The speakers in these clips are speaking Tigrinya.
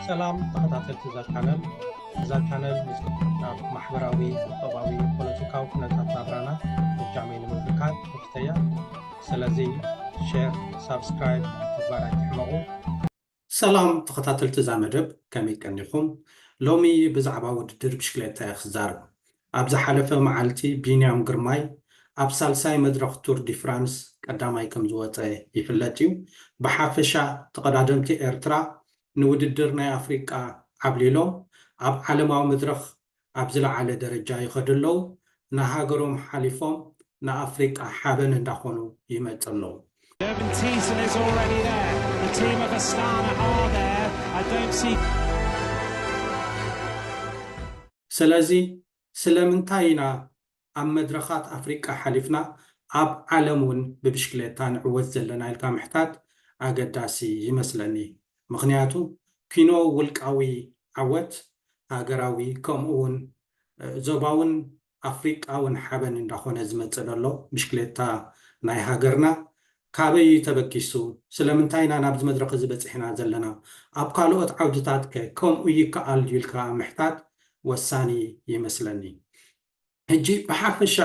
ሰላም ተኸታተልቲ እዛ ቻነል ናብ ማሕበራዊ ቁጠባዊ ፖለቲካዊ ኩነታት ናብራና ብጃመይ ንምምልካት ተፍተያ ስለዚ ሼር ሳብስክራይብ ምግባር ኣይትሕመቑ። ሰላም ተኸታተልቲ እዛ መደብ ከመይ ቀኒኹም? ሎሚ ብዛዕባ ውድድር ብሽክሌታ ክዛረብ። ኣብ ዝሓለፈ መዓልቲ ቢንያም ግርማይ ኣብ ሳልሳይ መድረኽ ቱር ዲ ፍራንስ ቀዳማይ ከም ዝወፀ ይፍለጥ እዩ። ብሓፈሻ ተቐዳደምቲ ኤርትራ ንውድድር ናይ ኣፍሪቃ ዓብሊሎም ኣብ ዓለማዊ መድረኽ ኣብ ዝለዓለ ደረጃ ይኸዱ ኣለዉ። ንሃገሮም ሓሊፎም ንኣፍሪቃ ሓበን እንዳኾኑ ይመፁ ኣለዉ። ስለዚ ስለምንታይ ኢና ኣብ መድረኻት ኣፍሪቃ ሓሊፍና ኣብ ዓለም እውን ብብሽክሌታ ንዕወት ዘለና ኢልካ ምሕታት ኣገዳሲ ይመስለኒ። ምክንያቱ ኪኖ ውልቃዊ ዓወት ሃገራዊ ከምኡውን ዞባውን ኣፍሪቃውን ሓበን እንዳኾነ ዝመፅእ ኣሎ። ብሽክሌታ ናይ ሃገርና ካበይ ተበኪሱ ስለምንታይ ኢና ናብዚ መድረኽ እዚ በፂሕና ዘለና ኣብ ካልኦት ዓውድታት ከምኡ ይከኣል ኢልካ ምሕታት ወሳኒ ይመስለኒ። ሕጂ ብሓፈሻ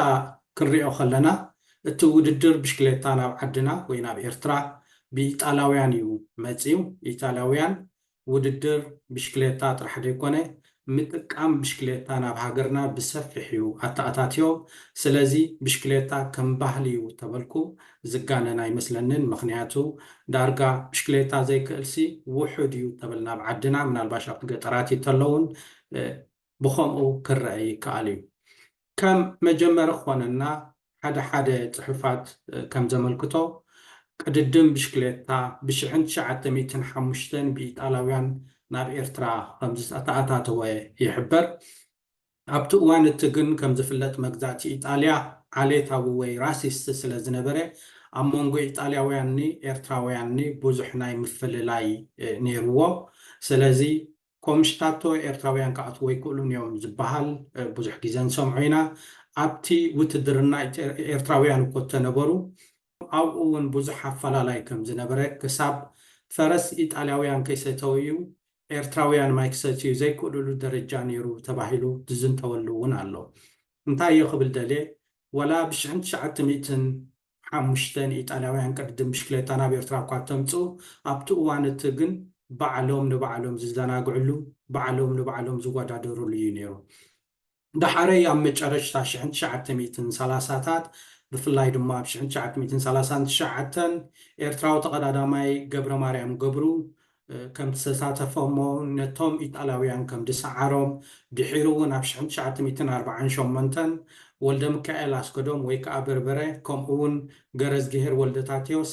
ክንሪኦ ከለና እቲ ውድድር ብሽክሌታ ናብ ዓድና ወይ ናብ ኤርትራ ብኢጣልያውያን እዩ መፂኡ። ኢጣልያውያን ውድድር ብሽክሌታ ጥራሕ ዘይኮነ ምጥቃም ብሽክሌታ ናብ ሃገርና ብሰፊሕ እዩ ኣተኣታትዮም። ስለዚ ብሽክሌታ ከም ባህሊ እዩ ተበልኩ ዝጋነን ኣይመስለንን። ምክንያቱ ዳርጋ ብሽክሌታ ዘይክእልሲ ውሑድ እዩ ተበል ናብ ዓድና ምናልባሽ ኣብቲ ገጠራት እንተለውን ብከምኡ ክረአ ይከኣል እዩ። ከም መጀመሪ ክኾነና ሓደ ፅሑፋት ከም ዘመልክቶ ቅድድም ብሽክሌታ ብ1905 ብኢጣልያውያን ናብ ኤርትራ ከም ዝተኣታተወ ይሕበር። ኣብቲ እዋን እቲ ግን ከም ዝፍለጥ መግዛእቲ ኢጣልያ ዓሌታዊ ወይ ራሲስት ስለ ዝነበረ ኣብ መንጎ ኢጣልያውያንኒ ኤርትራውያንኒ ብዙሕ ናይ ምፍልላይ ነይርዎ። ስለዚ ኮምሽታቶ ኤርትራውያን ክኣትዉ ኣይክእሉን እዮም ዝበሃል ብዙሕ ግዜ ንሰምዖ ኢና። ኣብቲ ውትድርና ኤርትራውያን እኮ ተነበሩ። ኣብኡ እውን ብዙሕ ኣፈላላይ ከም ዝነበረ ክሳብ ፈረስ ኢጣልያውያን ከይሰተው እዩ ኤርትራውያን ማይ ክሰትዩ ዘይክእልሉ ደረጃ ነይሩ ተባሂሉ ዝዝንተወሉ እውን ኣሎ። እንታይ እዮ ክብል ደልየ ወላ ብ1905 ኢጣልያውያን ቅድድም ብሽክሌታ ናብ ኤርትራ እኳ ተምፁ ኣብቲ እዋን እቲ ግን ባዕሎም ንባዕሎም ዝዘናግዕሉ ባዕሎም ንባዕሎም ዝወዳደሩሉ እዩ ነይሩ። ዳሓረይ ኣብ መጨረሻ 1930ታት ብፍላይ ድማ ኣብ 1939 ኤርትራዊ ተቐዳዳማይ ገብረ ማርያም ገብሩ ከም ዝተሳተፈሞ ነቶም ኢጣልያውያን ከም ድሰዓሮም ድሒሩ እውን ኣብ 1948 ወልደ ሚካኤል ኣስገዶም ወይ ከዓ በርበረ ከምኡውን ገረዝጌሄር ወልደ ታቴዎስ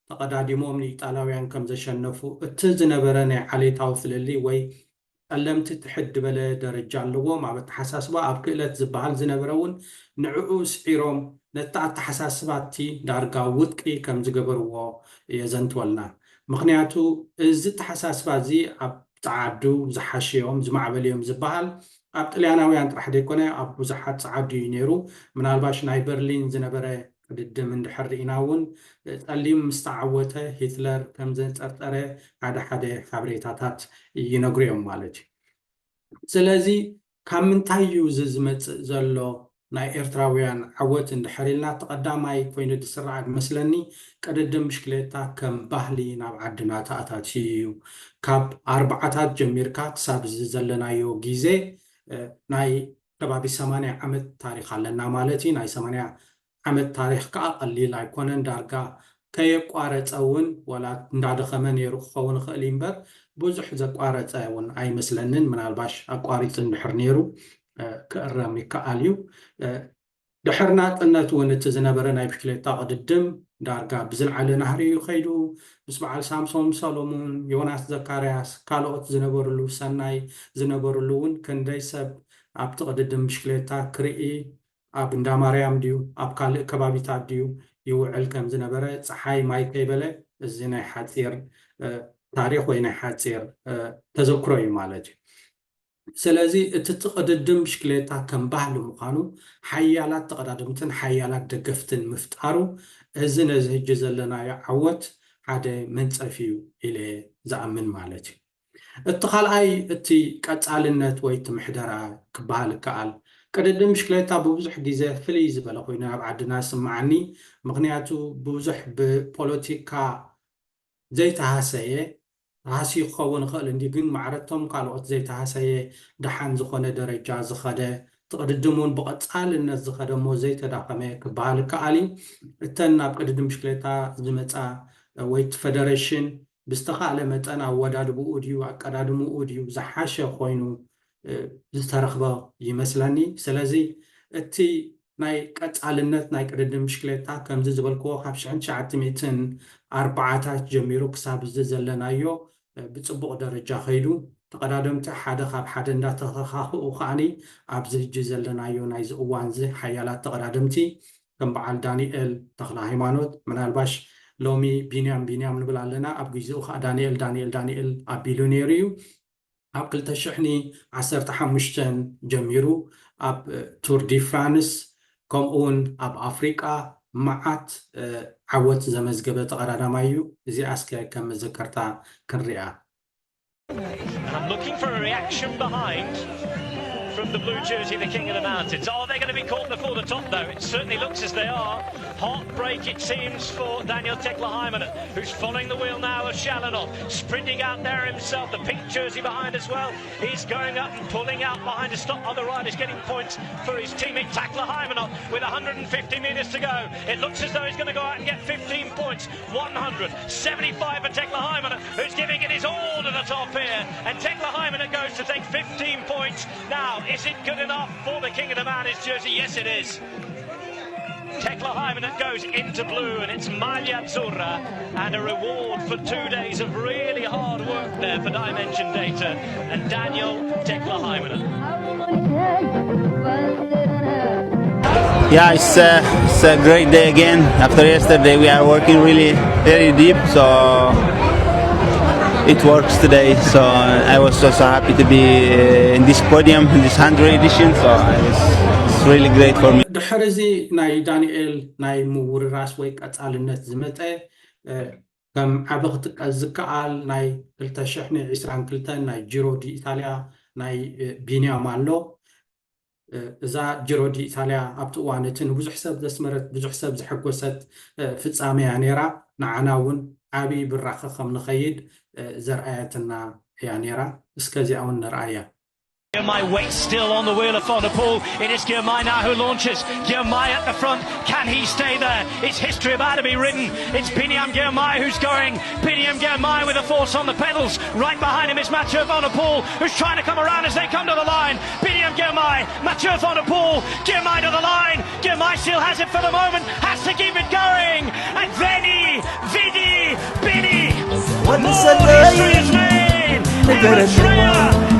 ተቐዳዲሞም ንኢጣልያውያን ከም ዘሸነፉ እቲ ዝነበረ ናይ ዓሌታዊ ፍልሊ ወይ ቀለምቲ ትሕድ በለ ደረጃ ኣለዎም። ኣብ ኣተሓሳስባ ኣብ ክእለት ዝበሃል ዝነበረ እውን ንዕኡ ስዒሮም ነታ ኣተሓሳስባቲ ዳርጋ ውጥቂ ከም ዝገበርዎ የዘንትወልና። ምክንያቱ እዚ ተሓሳስባ እዚ ኣብ ፀዓዱ ዝሓሽዮም ዝማዕበልዮም ዝበሃል ኣብ ጣልያናውያን ጥራሕ ዘይኮነ ኣብ ብዙሓት ፀዓዱ እዩ ነይሩ። ምናልባሽ ናይ በርሊን ዝነበረ ቅድድም እንድሕር ርኢና እውን ፀሊም ምስ ተዓወተ ሂትለር ከም ዘንፀርጠረ ሓደ ሓበሬታታት ይነግሩ እዮም ማለት እዩ። ስለዚ ካብ ምንታይ እዩ ዝመፅእ ዘሎ ናይ ኤርትራውያን ዓወት እንድሕር ኢልና ተቐዳማይ ኮይኑ ዝስራዕ መስለኒ ቅድድም ብሽክሌታ ከም ባህሊ ናብ ዓድና ተኣታትዩ እዩ። ካብ 40ታት ጀሚርካ ክሳብ ዘለናዮ ግዜ ናይ ከባቢ 80 ዓመት ታሪክ ኣለና ማለት እዩ። ናይ 80 ዓመት ታሪክ ከዓ ቀሊል ኣይኮነን። ዳርጋ ከየቋረፀ እውን ወላ እንዳደኸመ ነይሩ ክኸውን ይኽእል እምበር ብዙሕ ዘቋረፀ እውን ኣይመስለንን። ምናልባሽ ኣቋሪፅ እንድሕር ነይሩ ክእረም ይከኣል እዩ። ድሕር ናፅነት እውን እቲ ዝነበረ ናይ ብሽክሌታ ቅድድም ዳርጋ ብዝለዓለ ናህሪ እዩ ከይዱ ምስ በዓል ሳምሶን ሰሎሙን ዮናስ ዘካርያስ ካልኦት ዝነበሩሉ ሰናይ ዝነበሩሉ እውን ክንደይ ሰብ ኣብቲ ቅድድም ብሽክሌታ ክርኢ ኣብ እንዳማርያም ድዩ ኣብ ካልእ ከባቢታት ድዩ ይውዕል ከም ዝነበረ ፀሓይ ማይ ከይበለ እዚ ናይ ሓፂር ታሪክ ወይ ናይ ሓፂር ተዘክሮ እዩ ማለት እዩ። ስለዚ እቲ ቅድድም ብሽክሌታ ከም ባህሊ ምዃኑ ሓያላት ተቐዳድምትን ሓያላት ደገፍትን ምፍጣሩ እዚ ነዚ ሕጂ ዘለናዮ ዓወት ሓደ መንፀፍ እዩ ኢለ ዝኣምን ማለት እዩ። التخلأي أتي كتعلنت ويتمحدرة كبال كأل قدم مشكلتها بوزح جزء فليز بلقينا بعدنا سمعني مغنياتو بوزح ببوليتيكا زي تهاسية هاسي خون خال إندي جن معرضهم قالوا زي تهاسية دحان زخونة درجة زخدة تقدمون بقطعال الناس زخدة مو زي تداقمة كبال كألي التنا بقدم مشكلتها زمتها ويت فدريشن بستخاء لمتنا وداد بوديو أكاداد موديو زحاشة خوينو زترخبا يمثلني سلازي التي ناي كتعلنت ناي قدم مشكلتها كم زبالكو خافش عن شعتميتن أربعة جميرو كساب زلنايو بتصبغ درجة خيدو تقدم حدا خاب حدا دا تخاخو خاني أبزج زلنايو نايز أوانزي حيالات تقدمتي كم بعال دانيال تخلا هيمانوت من الباش لومي بينيام نبلا لنا أبجيزو خا دانيال أبيلونيريو أب كل تشحني عسر تحمشتن جميرو أب تور دي فرانس كم أون أب أفريقيا معات عوت زمزجبة تقرأنا مايو زي أسكا كم ذكرتا كريا. I'm looking for a reaction behind from the blue jersey, the King of the Mountains. Are they going to be caught before the top, though? It certainly looks as they are. Heartbreak, it seems, for Daniel Tekla-Hymanen, who's following the wheel now of Shalanov, sprinting out there himself. The pink jersey behind as well. He's going up and pulling out behind to stop other riders getting points for his teammate Tekla-Hymanen with 150 metres to go. It looks as though he's going to go out and get 15 points. 175 for Tekla-Hymanen, who's giving it his all to the top here. And Tekla-Hymanen goes to take 15 points. Now, is it good enough for the King of the Mountains jersey? Yes, it is. Tekla-Hymanen goes into blue, and it's Maglia Azzurra, and a reward for 2 days of really hard work there for Dimension Data and Daniel Tekla-Hymanen. Yeah, it's a great day again. After yesterday, we are working really very deep, so it works today. So I was also happy to be in this podium in this 100 edition. So it's really great for me. دحرزي ناي دانيال ناي مورراس ويك أتعلنت زمتة كم عبقتك الزكال ناي كلتا شحني عسران كلتا ناي جيرو دي إيطاليا ناي بينيا مالو إذا جيرو دي إيطاليا أبتوانتن بزح سب دسمرت بزح سب زحكوست فتصامي عنيرا نعناون عبي بالرخة خم نخيد زرعيتنا عنيرا اسكازي أون نرعايا. Girmay waits still on the wheel of Van der Poel. It is Girmay now who launches. Girmay at the front. Can he stay there? It's history about to be written. It's Biniam Girmay who's going. Biniam Girmay with a force on the pedals. Right behind him is Mathieu Van der Poel, who's trying to come around as they come to the line. Biniam Girmay, Mathieu Van der Poel, Girmay to the line. Girmay still has it for the moment. Has to keep it going. And Vidi, Bini. More history is made. Eritrea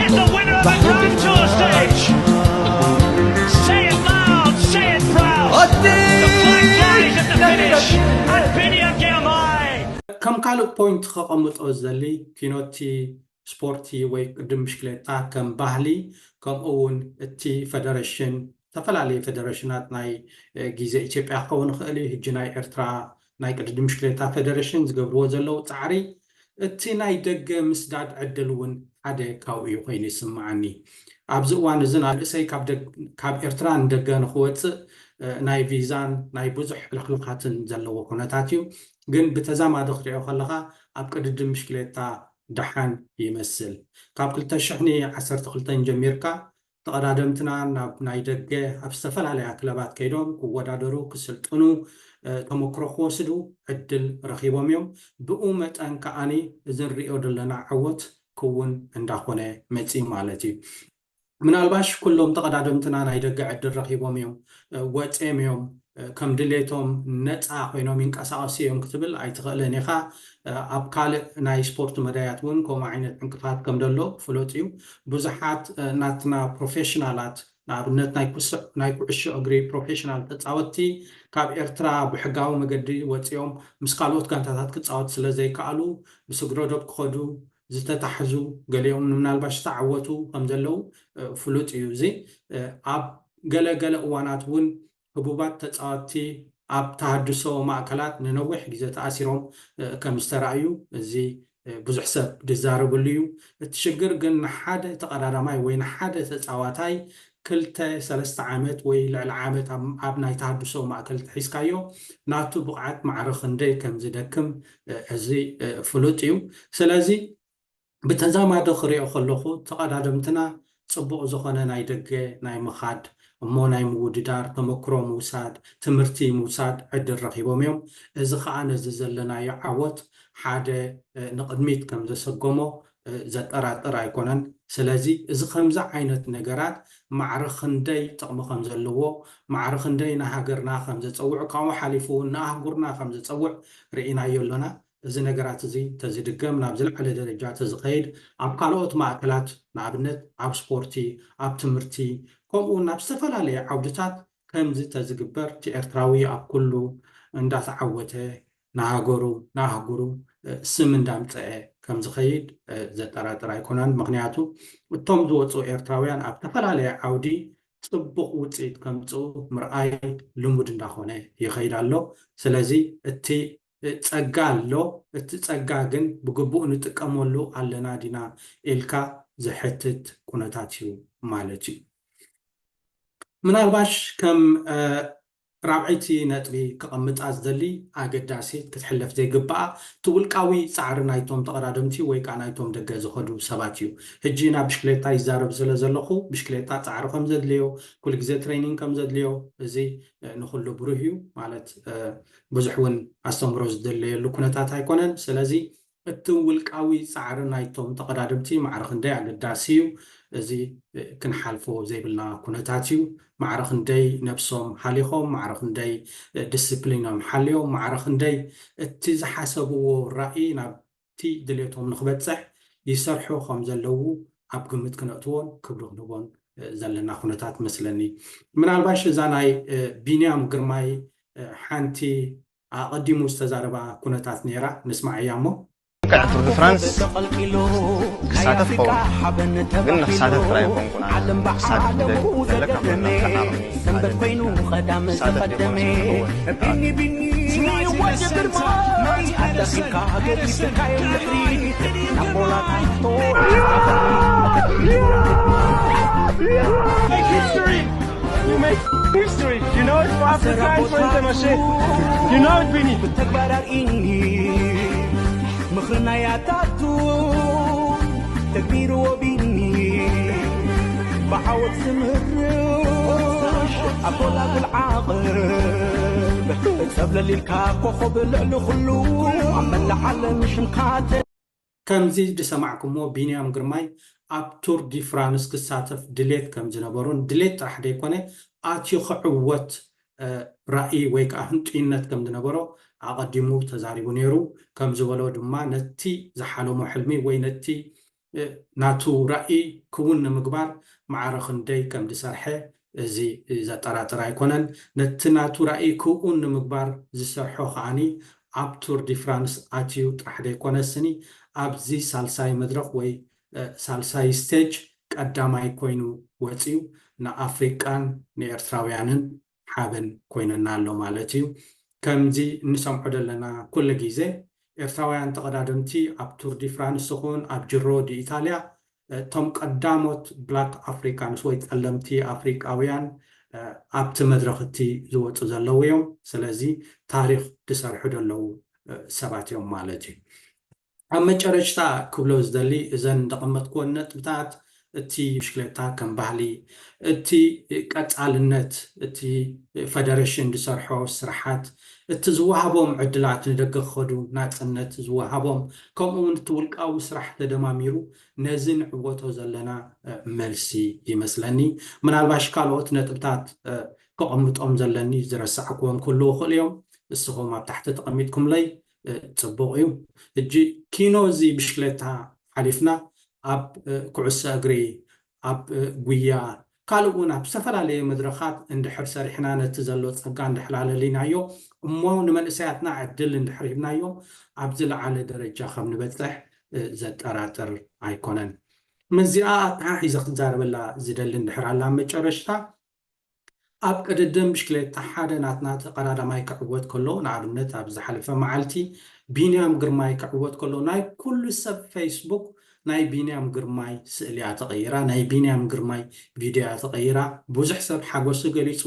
is the winner of the Grand Tour stage. Say it loud, say it proud. The flag flies at the finish. And Biniam Girmay. كم كالو بوينت خقمت أزلي كينوتي سبورتي ويقدم مشكلتا كم باهلي كم أون التي فدريشن تفلالي فدريشنات ناي جيزة إثيوبيا خون خالي هجناي إرترا ناي قدم مشكلتا فدريشن زقبرو زلو تعري التي ناي دق مسداد عدلون حدا كاوي وين يسمعني أبزوان زنا الإسي كاب إرتران دقان خوات ناي فيزان ناي بزح الخلقات زلو وكونتاتيو جن بتزامن دخلي خلقها أبقى مشكلة دحان يمثل كاب كل تشحني عسر تخلتين جميركا تقدمتنا نايدقة أبستفل على أكلابات كيدوم ودادرو كسلتونو تمكرو خوسدو عدل رخيبهم يوم بأمة أنكأني إذن رئيو دلنا عوت كون عندخونه متي مالتي من الباش كلهم تقدمتنا نايدقة عدل رخيبهم يوم واتيم يوم كم دليتهم نتاع وينهم ينقصاصيهم كتبل أي تغلنيخا أبقال ناي سبورت مداياتون كوما عينت انقفات كم دلو فلوتيو بزحات ناتنا بروفيشنالات نابنت ناي كوعشو أجري بروفيشنال تتعوتي كاب إرترا بحقاو مقدي واتيوم مسقالوت كانتاتات كتعوت سلازي كالو بسقرودو بخدو زتتحزو قاليهم من الباش تعوتو كم دلو فلوتيو زي أب قال أواناتون حبوبات تتعاطي أب تحدثوا مع كلات ننوح جزء تأثيرهم كمسترعيو زي ብዙሕ ሰብ ዝዛረበሉ እዩ እቲ ሽግር ግን ንሓደ ተቀዳዳማይ ወይ ንሓደ ተፃዋታይ 2-3 ዓመት ወይ ልዕሊ ዓመት ኣብ ናይ ተሃድሶ ማእከል ትሒዝካዮ ናቱ ብቕዓት ማዕረ ክንደይ ከም ዝደክም እዚ ፍሉጥ እዩ ስለዚ ብተዛማዶ ክሪኦ ከለኹ ተቀዳድምትና ፅቡቅ ዝኾነ ናይ ደገ ናይ ምኻድ እሞ ናይ ምውድዳር ተመክሮ ምውሳድ ትምህርቲ ምውሳድ ዕድል ረኺቦም እዮም እዚ ከዓ ነዚ ዘለናዮ ዓወት ሓደ ንቅድሚት ከም ዘሰጎሞ ዘጠራጥር ኣይኮነን ስለዚ እዚ ከምዚ ዓይነት ነገራት ማዕረ ክንደይ ጥቕሚ ከም ዘለዎ ማዕረ ክንደይ ንሃገርና ከም ዘፀውዕ ካብኡ ሓሊፉ ንኣህጉርና ከም ዘፀውዕ ርኢናዮ ኣለና እዚ ነገራት እዚ ተዝድገም ናብ ዝለዓለ ደረጃ ተዝኸይድ ኣብ ካልኦት ማእከላት ንኣብነት ኣብ ስፖርቲ ኣብ ትምህርቲ ከምኡ ናብ ዝተፈላለየ ዓውድታት ከምዚ ተዝግበር እቲ ኤርትራዊ ኣብ ኩሉ እንዳተዓወተ ንሃገሩ ንኣህጉሩ ስም እንዳምፅአ ከም ዝኸይድ ዘጠራጥር ኣይኮነን ምክንያቱ እቶም ዝወፁ ኤርትራውያን ኣብ ዝተፈላለየ ዓውዲ ፅቡቅ ውፅኢት ከምፅኡ ምርኣይ ልሙድ እንዳኾነ ይኸይድ ኣሎ ስለዚ እቲ ፀጋ ኣሎ እቲ ፀጋ ግን ብግቡእ ንጥቀመሉ ኣለና ዲና ኢልካ ዝሕትት ኩነታት እዩ ማለት እዩ ምናልባሽ ከም ራብዒቲ ነጥቢ ክቐምጣ ዝደሊ ኣገዳሲት ክትሕለፍ ዘይግባኣ እቲ ውልቃዊ ፃዕሪ ናይቶም ተቐዳድምቲ ወይ ከዓ ናይቶም ደገ ዝኸዱ ሰባት እዩ ሕጂ ናብ ብሽክሌታ ይዛረብ ስለ ዘለኹ ብሽክሌታ ፃዕሪ ከም ዘድልዮ ኩሉ ግዜ ትሬኒንግ ከም ዘድልዮ እዚ ንኩሉ ብሩህ እዩ ማለት ብዙሕ እውን ኣስተምሮ ዝደለየሉ ኩነታት ኣይኮነን ስለዚ እቲ ውልቃዊ ፃዕሪ ናይቶም ተቐዳድምቲ ማዕረ ክንደይ ኣገዳሲ እዩ እዚ ክንሓልፎ ዘይብልና ኩነታት እዩ ማዕረ ክንደይ ነብሶም ሓሊኾም ማዕረ ክንደይ ዲስፕሊኖም ሓልዮም ማዕረ ክንደይ እቲ ዝሓሰብዎ ራእይ ናብቲ ድሌቶም ንክበፅሕ ይሰርሑ ከም ዘለው ኣብ ግምት ክነእትዎን ክብሪ ክንቦን ዘለና ኩነታት መስለኒ ምናልባሽ እዛ ናይ ቢንያም ግርማይ ሓንቲ ኣቐዲሙ ዝተዛረባ ኩነታት ነይራ ንስማዕ እያ እሞ كعتر فرانس كساتف قوم من نخساتف ترى يكون كنا ساتف لك من سنبت بينو خدام تقدمي بيني بيني وجد ما أدخلك هاجر بسكاي الحري نقولا طول Make history. You make history. You know it for Africans for the You know it, Bini. مخرنا يا تاتو تكبير وبيني بحاول سمر أقول لك العاقل اكسب لي الكاك وخب الخلو عمل لحل مش مقاتل ከምዚ ድሰማዕኩሞ ቢንያም ግርማይ ኣብ ቱር ዲ ፍራንስ ክሳተፍ ድሌት ከም ዝነበሩን ድሌት ጥራሕ ደይኮነ ኣትዩ ክዕወት ራእይ ወይ ከዓ ህንጡይነት ከም ዝነበሮ ኣቐዲሙ ተዛሪቡ ነይሩ ከም ዝበሎ ድማ ነቲ ዝሓለሞ ሕልሚ ወይ ነቲ ናቱ ራእይ ክውን ንምግባር ማዕረ ክንደይ ከም ዝሰርሐ እዚ ዘጠራጥር ኣይኮነን ነቲ ናቱ ራእይ ክውን ንምግባር ዝሰርሖ ከዓኒ ኣብ ቱር ዲ ፍራንስ ኣትዩ ጥራሕ ደይኮነስኒ ኣብዚ ሳልሳይ መድረክ ወይ ሳልሳይ ስቴጅ ቀዳማይ ኮይኑ ወፅዩ ንኣፍሪቃን ንኤርትራውያንን ሓበን ኮይነና ኣሎ ማለት እዩ ከምዚ እንሰምዖ ዘለና ኩሉ ግዜ ኤርትራውያን ተቐዳድምቲ ኣብ ቱር ዲ ፍራንስ ይኹን ኣብ ጅሮ ዲ ኢታልያ እቶም ቀዳሞት ብላክ ኣፍሪካንስ ወይ ፀለምቲ ኣፍሪቃውያን ኣብቲ መድረክ እቲ ዝወፁ ዘለው እዮም ስለዚ ታሪክ ዝሰርሑ ዘለው ሰባት እዮም ማለት እዩ ኣብ መጨረሽታ ክብሎ ዝደሊ እዘን እንደቐመጥክዎን ነጥብታት እቲ ብሽክሌታ ከም ባህሊ እቲ ቀፃልነት እቲ ፌደሬሽን ዝሰርሖ ስራሓት እቲ ዝወሃቦም ዕድላት ንደገ ክኸዱ ናፅነት ዝወሃቦም ከምኡውን እቲ ውልቃዊ ስራሕ ተደማሚሩ ነዚ ንዕወቶ ዘለና መልሲ ይመስለኒ ምናልባሽ ካልኦት ነጥብታት ክቐምጦም ዘለኒ ዝረሳዕክዎም ኩሉ ክእል እዮም እስኹም ኣብ ታሕቲ ተቐሚጥኩምለይ ፅቡቅ እዩ እጂ ኪኖ እዚ ብሽክሌታ ሓሊፍና ኣብ ኩዕሶ እግሪ ኣብ ጉያ ካልእ እውን ኣብ ዝተፈላለየ መድረኻት እንድሕር ሰሪሕና ነቲ ዘሎ ፀጋ እንድሕላለሊናዮ እሞ ንመንእሰያትና ዕድል እንድሕር ሂብናዮ ኣብ ዝለዓለ ደረጃ ከም ንበፅሕ ዘጠራጥር ኣይኮነን መዚኣ ሒዘ ክዛረበላ ዝደሊ እንድሕር ኣላ መጨረሽታ ኣብ ቅድድም ብሽክሌታ ሓደ ናትና ተቀዳዳማይ ክዕወት ከሎ ንኣብነት ኣብ ዝሓለፈ መዓልቲ ቢንያም ግርማይ ክዕወት ከሎ ናይ ኩሉ ሰብ ፌስቡክ ናይ ቢንያም ግርማይ ስእልያ ተቐይራ ናይ ቢንያም ግርማይ ቪድዮ ተቐይራ ብዙሕ ሰብ ሓጎሱ ገሊጹ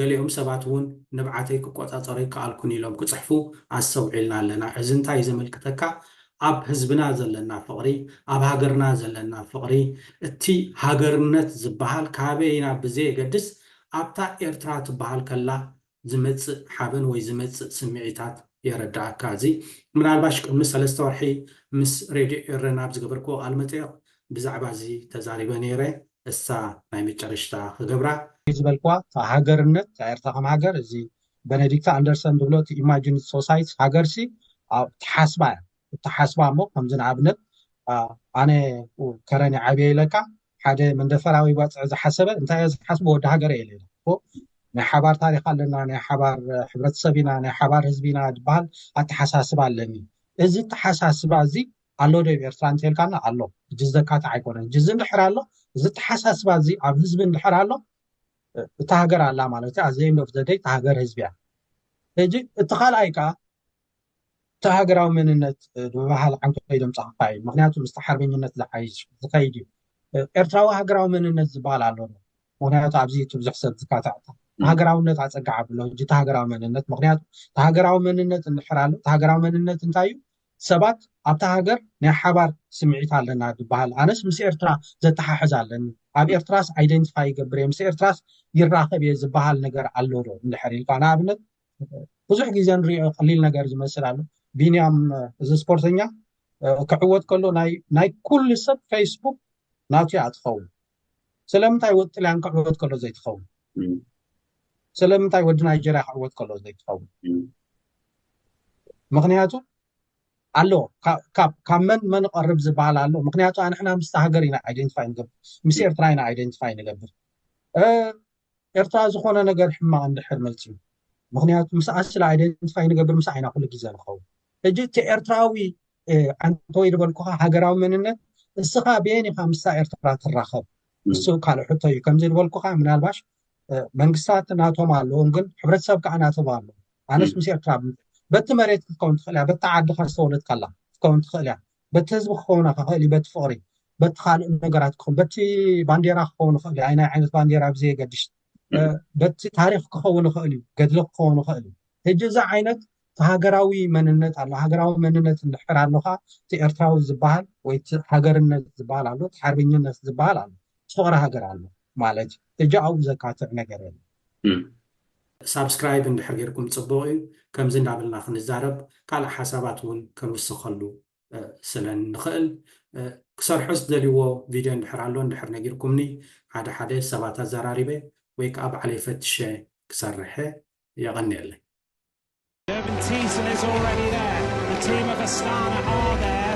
ገሊኦም ሰባት እውን ንብዓተይ ክቆፃፀረ ይከኣልኩን ኢሎም ክፅሕፉ ኣሰውዒልና ኣለና እዚ እንታይ ዘመልክተካ ኣብ ህዝብና ዘለና ፍቕሪ ኣብ ሃገርና ዘለና ፍቕሪ እቲ ሃገርነት ዝበሃል ካበይና ብዘየገድስ ኣብታ ኤርትራ ትበሃል ከላ ዝመፅእ ሓበን ወይ ዝመፅእ ስምዒታት የረዳእካ እዚ ምናልባሽ ቅድሚ 3 ወርሒ ምስ ሬድዮ ኤረና ብዝገበርክዎ ቃለ መጠይቕ ብዛዕባ እዚ ተዛሪበ ነይረ እሳ ናይ መጨረሽታ ክገብራ ዝበልክዋ ሃገርነት ኤርትራ ከም ሃገር እዚ ቤኔዲክት ኣንደርሰን ዝብሎ እቲ ኢማጂን ሶሳይቲ ሃገርሲ ኣብ ተሓስባ እተሓስባ እሞ ከምዚ ንኣብነት ኣነ ከረኒ ዓብየ ኢለካ ሓደ መንደፈራዊ ወፅዒ ዝሓሰበ እንታይ ዝሓስቦ ወዲ ሃገር እየ ኢለ ናይ ሓባር ታሪክ ኣለና ናይ ሓባር ሕብረተሰብ ኢና ናይ ሓባር ህዝቢ ኢና ዝበሃል ኣተሓሳስባ ኣለኒ እዚ ተሓሳስባ እዚ ኣሎ ዶ ኤርትራ እንተልካና ኣሎ ጅዘካታ ኣይኮነን ጅዝ እንድሕር ኣሎ እዚ ተሓሳስባ እዚ ኣብ ህዝቢ እንድሕር ኣሎ እታ ሃገር ኣላ ማለት እዩ ኣዘይ ኖፍ ዘደይ እታ ሃገር ህዝቢ እያ ሕጂ እቲ ካልኣይ ከዓ እቲ ሃገራዊ መንነት ብባህል ዓንቶ ከይዶም ፀኽፋ እዩ ምክንያቱ ምስቲ ሓርበኝነት ዝሓይሽ ዝኸይድ እዩ ኤርትራዊ ሃገራዊ መንነት ዝበሃል ኣሎ ምክንያቱ ኣብዚ ብዙሕ ሰብ ዝካታዕታ ሃገራውነት ኣፀጋዕ ብሎ ሕጂ እቲ ሃገራዊ መንነት ምክንያቱ እቲ ሃገራዊ መንነት እንድሕር ኣሎ እቲ ሃገራዊ መንነት እንታይ እዩ ሰባት ኣብታ ሃገር ናይ ሓባር ስምዒት ኣለና ዝበሃል ኣነስ ምስ ኤርትራ ዘተሓሕዝ ኣለኒ ኣብ ኤርትራስ ኣይደንቲፋይ ይገብር እየ ምስ ኤርትራስ ይራኸብ እየ ዝበሃል ነገር ኣሎ ዶ እንድሕር ኢልካ ንኣብነት ብዙሕ ግዜ ንሪኦ ቀሊል ነገር ዝመስል ኣሎ ቢንያም እዚ ስፖርተኛ ክዕወት ከሎ ናይ ኩሉ ሰብ ፌስቡክ ናቱ ኣትኸውን ስለምንታይ ወዲ ጣልያን ክዕወት ከሎ ዘይትኸውን ስለምንታይ ወዲ ናይጀርያ ክዕወት ከሎ ዘይትኸውን ምክንያቱ ኣሎ ካብ መን ቀርብ ዝበሃል ኣሎ ምክንያቱ ኣንሕና ምስ ሃገር ኢና ኣይደንቲፋይ ንገብር ምስ ኤርትራ ኢና ኣይደንቲፋይ ንገብር ኤርትራ ዝኾነ ነገር ሕማቕ እንድሕር መልፅ እዩ ምክንያቱ ምስ ኣስላ ኣይደንቲፋይ ንገብር ምስ ዓይና ኩሉ ግዜ ንኸውን ሕጂ እቲ ኤርትራዊ ኣንተወይ ዝበልኩኻ ሃገራዊ መንነት እስኻ ብየን ኢኻ ምስታ ኤርትራ ትራኸብ እሱ ካልእ ሕቶ እዩ ከምዚ ዝበልኩኻ ምናልባሽ መንግስታት ናቶም ኣለዎም ግን ሕብረተሰብ ከዓ ናቶም ኣሎ ኣነስ ምስ ኤርትራ በቲ መሬት ክትከውን ትኽእል እያ በቲ ዓድኻ ዝተወለድ ከላ ክትከውን ትኽእል እያ በቲ ህዝቢ ክኸውን ክኽእል እዩ በቲ ፍቕሪ በቲ ካልእ ነገራት ክኸውን በቲ ባንዴራ ክኸውን ክኽእል እዩ ናይ ዓይነት ባንዴራ ብዘየገድሽ በቲ ታሪክ ክኸውን ክኽእል እዩ ገድሊ ክኸውን ክኽእል እዩ ሕጂ እዚ ዓይነት ሃገራዊ መንነት ኣሎ ሃገራዊ መንነት እንድሕር ኣለካ እቲ ኤርትራዊ ዝበሃል ወይ እቲ ሃገርነት ዝበሃል ኣሎ እቲ ሓርበኝነት ዝበሃል ኣሎ ፍቕሪ ሃገር ኣሎ ማለት እዩ ሕጂ ኣብኡ ዘካትዕ ነገር የለ ሳብስክራይብ እንድሕር ጌርኩም ፅቡቅ እዩ ከምዚ እንዳበልና ክንዛረብ ካልእ ሓሳባት እውን ክንውስኸሉ ስለንኽእል ክሰርሖ ዝደልይዎ ቪድዮ እንድሕር ኣሎ እንድሕር ነጊርኩምኒ ሓደ ሓደ ሰባት ኣዘራሪበ ወይ ከዓ ባዕለይ ፈትሸ ክሰርሐ የቐኒየለይ Urban Thiessen is already there. The team of Astana are there.